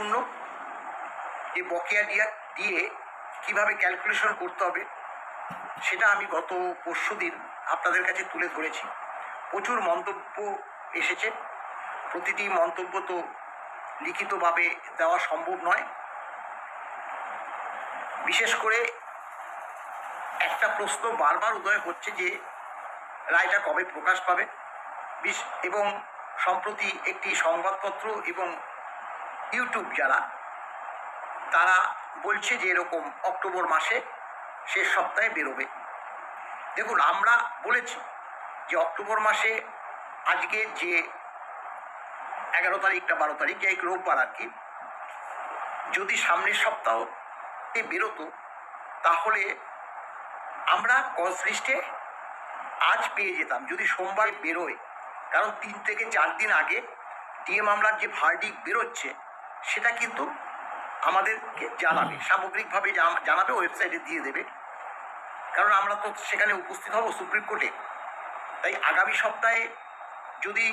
গুরুত্বপূর্ণ। এই বকেয়া দিয়ে কিভাবে ক্যালকুলেশন করতে হবে সেটা আমি গত পরশুদিন আপনাদের কাছে তুলে ধরেছি। প্রচুর মন্তব্য এসেছে। প্রতিটি মন্তব্য তো লিখিতভাবে দেওয়া সম্ভব নয়। বিশেষ করে একটা প্রশ্ন বারবার উদয় হচ্ছে যে রায়টা কবে প্রকাশ পাবে, এবং সম্প্রতি একটি সংবাদপত্র এবং ইউটিউব যারা তারা বলছে যে এরকম অক্টোবর মাসে শেষ সপ্তাহে বেরোবে। দেখুন, আমরা বলেছি যে অক্টোবর মাসে আজকে যে 11 তারিখটা 12 তারিখ, যে রোববার আর কি, যদি সামনের সপ্তাহে বেরোতো তাহলে আমরা কজ লিস্টে আজ পেয়ে যেতাম যদি সোমবার বেরোয়। কারণ 3 থেকে 4 দিন আগে ডিএ মামলার যে ভার্ডিক্ট বেরোচ্ছে সেটা কিন্তু আমাদেরকে জানাবে, সামগ্রিকভাবে জানাবে, ওয়েবসাইটে দিয়ে দেবে। কারণ আমরা তো সেখানে উপস্থিত হব সুপ্রিম কোর্টে। তাই আগামী সপ্তাহে যদি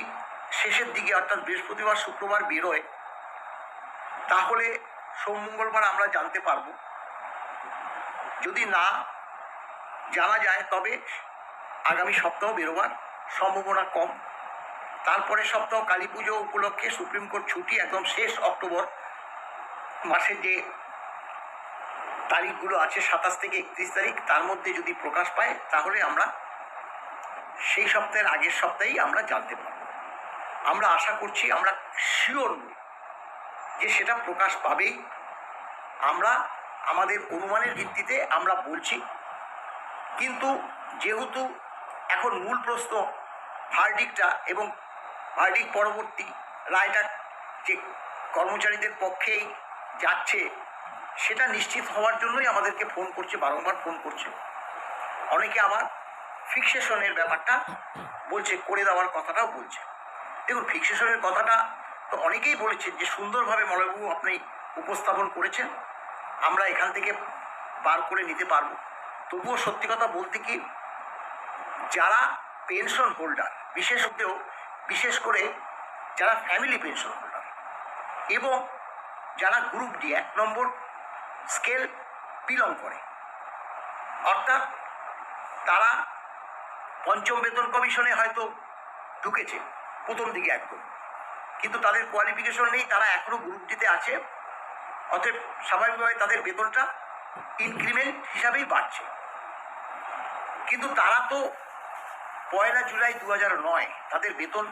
শেষের দিকে অর্থাৎ বৃহস্পতিবার শুক্রবার বেরোয় তাহলে সোম মঙ্গলবার আমরা জানতে পারবো। যদি না জানা যায় তবে আগামী সপ্তাহ বেরোবার সম্ভাবনা কম। তারপরে সপ্তাহ কালী পুজো উপলক্ষে সুপ্রিম কোর্ট ছুটি, একদম শেষ অক্টোবর মাসের যে তারিখগুলো আছে 27 থেকে 31 তারিখ, তার মধ্যে যদি প্রকাশ পায় তাহলে আমরা সেই সপ্তাহের আগের সপ্তাহেই আমরা জানতে পারব। আমরা আশা করছি, আমরা শিওর নই যে সেটা প্রকাশ পাবেই। আমরা আমাদের অনুমানের ভিত্তিতে আমরা বলছি। কিন্তু যেহেতু এখন মূল প্রশ্ন ভার্ডিক্টটা এবং ভার্ডিক্ট পরবর্তী রায়টা যে কর্মচারীদের পক্ষেই যাচ্ছে সেটা নিশ্চিত হওয়ার জন্যই আমাদেরকে ফোন করছে, বারংবার ফোন করছে। অনেকে আবার ফিক্সেশনের ব্যাপারটা বলছে, করে দেওয়ার কথাটাও বলছে। দেখুন, ফিক্সেশনের কথাটা তো অনেকেই বলেছেন যে সুন্দরভাবে মলয়বাবু আপনি উপস্থাপন করেছেন, আমরা এখান থেকে বার করে নিতে পারবো। তবুও সত্যি কথা বলতে কি, যারা পেনশন হোল্ডার, বিশেষ করে যারা ফ্যামিলি পেনশন হোল্ডার এবং যারা গ্রুপ ডি 1 নম্বর স্কেল বিলং করে, অর্থাৎ তারা পঞ্চম বেতন কমিশনে হয়তো ঢুকেছে প্রথম দিকে একদম, কিন্তু তাদের কোয়ালিফিকেশন নেই, তারা এখনও গ্রুপ ডিতে আছে। অতএব স্বাভাবিকভাবে তাদের বেতনটা ইনক্রিমেন্ট হিসাবেই বাড়ছে। কিন্তু তারা তো 1 জুলাই 2009 তাদের বেতন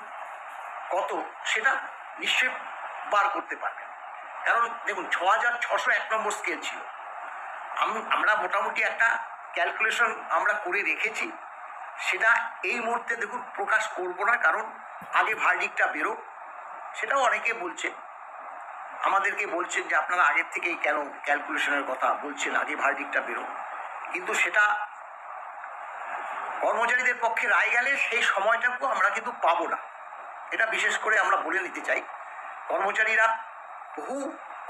কত সেটা নিশ্চয়ই বার করতে পারবে। কারণ দেখুন, 6601 নম্বর স্কেল ছিল। আমরা মোটামুটি একটা ক্যালকুলেশন আমরা করে রেখেছি, সেটা এই মুহূর্তে দেখুন প্রকাশ করব না, কারণ আগে ভার্ডিক্টটা বেরো। সেটাও অনেকে বলছে, আমাদেরকে বলছেন যে আপনারা আগের থেকেই কেন ক্যালকুলেশনের কথা বলছেন, আগে ভার্ডিক্টটা বেরো। কিন্তু সেটা কর্মচারীদের পক্ষে রায় গেলে সেই সময়টাকেও আমরা কিন্তু পাবো না। এটা বিশেষ করে আমরা বলে নিতে চাই। বহু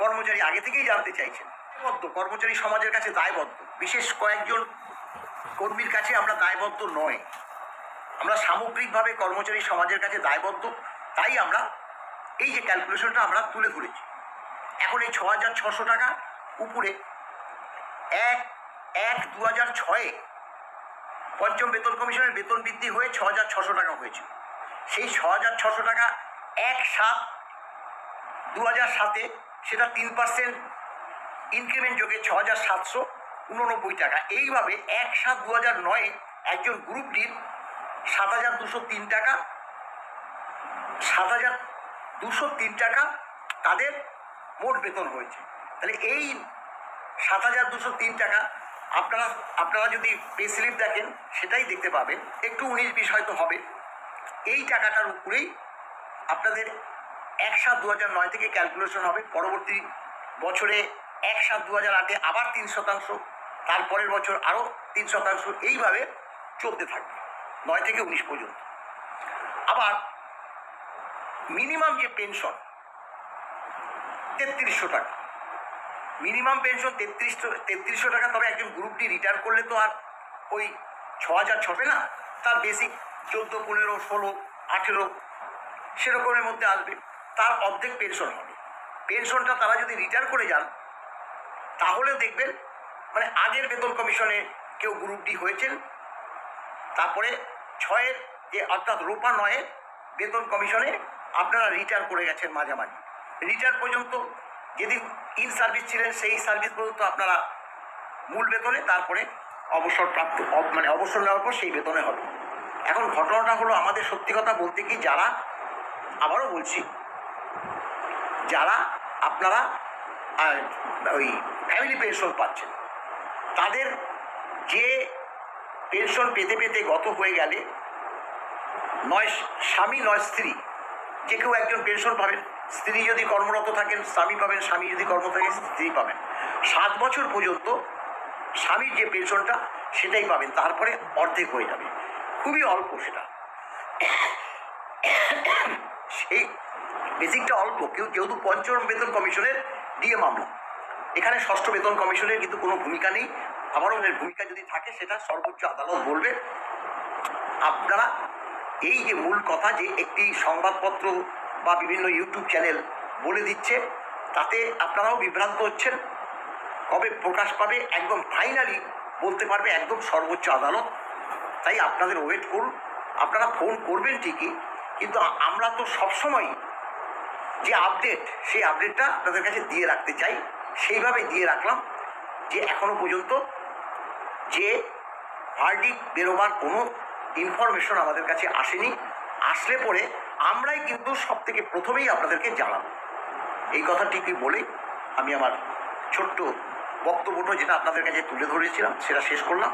কর্মচারী আগে থেকেই জানতে চাইছেন, কর্মচারী সমাজের কাছে দায়বদ্ধ, বিশেষ কয়েকজন কর্মীর কাছে আমরা দায়বদ্ধ নয়, আমরা সামগ্রিকভাবে কর্মচারী সমাজের কাছে দায়বদ্ধ। তাই আমরা এই যে ক্যালকুলেশনটা আমরা তুলে ধরেছি। এখন এই 6600 টাকা উপরে 1/1/2006 পঞ্চম বেতন কমিশনের বেতন বৃদ্ধি হয়ে 6600 টাকা হয়েছিল। সেই 6600 টাকা 1/7/2007 সেটা 3% ইনক্রিমেন্ট যোগে 6789 টাকা। এইভাবে 1/7/2009 একজন গ্রুপ ডির 7203 টাকা 7203 টাকা তাদের মোট বেতন হয়েছে। তাহলে এই 7203 টাকা আপনারা যদি পে স্লিপ দেখেন সেটাই দেখতে পাবেন, একটু 19-20 হয়তো হবে। এই টাকাটার উপরেই আপনাদের 1/7/2009 থেকে ক্যালকুলেশন হবে। পরবর্তী বছরে 1/7/2008 আবার 3%, তারপরের বছর আরও 3%, এইভাবে চলতে থাকবে 9 থেকে 19 পর্যন্ত। আবার মিনিমাম যে পেনশন 3300 টাকা, মিনিমাম পেনশন 3300 টাকা। তবে একজন গ্রুপ ডি রিটায়ার করলে তো আর ওই 6600 না, তার বেসিক 14, 15, 16, 18 সেরকমের মধ্যে আসবে, তার অর্ধেক পেনশন হবে। পেনশনটা তারা যদি রিটার্ন করে যান তাহলেও দেখবেন মানে আগের বেতন কমিশনে কেউ গ্রুপ ডি হয়েছেন, তারপরে 6-এর যে অর্থাৎ রূপা 9-এর বেতন কমিশনে আপনারা রিটায়ার করে গেছেন মাঝামাঝি। রিটায়ার পর্যন্ত যেদিন ইন সার্ভিস ছিলেন সেই সার্ভিস পর্যন্ত আপনারা মূল বেতনে, তারপরে অবসরপ্রাপ্ত মানে অবসর নেওয়ার পর সেই বেতনে হবে। এখন ঘটনাটা হলো আমাদের সত্যি কথা বলতে কি, যারা আবারও বলছি যারা আপনারা ওই ফ্যামিলি পেনশন পাচ্ছেন তাদের যে পেনশন পেতে পেতে গত হয়ে গেলে নয় স্বামী নয় স্ত্রী যে কেউ একজন পেনশন পাবেন। স্ত্রী যদি কর্মরত থাকেন স্বামী পাবেন, স্বামী যদি কর্মরত থাকেন স্ত্রী পাবেন। 7 বছর পর্যন্ত স্বামীর যে পেনশনটা সেটাই পাবেন, তারপরে অর্ধেক হয়ে যাবে, খুবই অল্প সেটা। সেই বেসিকটা অল্প, যেহেতু পঞ্চম বেতন কমিশনের ডিএ মামলা, এখানে ষষ্ঠ বেতন কমিশনের কিন্তু কোনো ভূমিকা নেই। আবারও ভূমিকা যদি থাকে সেটা সর্বোচ্চ আদালত বলবে। আপনারা এই যে মূল কথা যে একটি সংবাদপত্র বা বিভিন্ন ইউটিউব চ্যানেল বলে দিচ্ছে, তাতে আপনারাও বিভ্রান্ত হচ্ছেন। কবে প্রকাশ পাবে একদম ফাইনালি বলতে পারবে একদম সর্বোচ্চ আদালত। তাই আপনাদের ওয়েট করুন। আপনারা ফোন করবেন ঠিকই, কিন্তু আমরা তো সবসময় যে আপডেট সেই আপডেটটা আপনাদের কাছে দিয়ে রাখতে চাই, সেইভাবে দিয়ে রাখলাম যে এখনো পর্যন্ত যে ভার্ডিক্ট বেরোবার কোনো ইনফরমেশন আমাদের কাছে আসেনি। আসলে পরে আমরাই কিন্তু সব থেকে প্রথমেই আপনাদেরকে জানাবো। এই কথাটিকে বলেই আমি আমার ছোট্ট বক্তব্যটা যেটা আপনাদের কাছে তুলে ধরেছিলাম সেটা শেষ করলাম।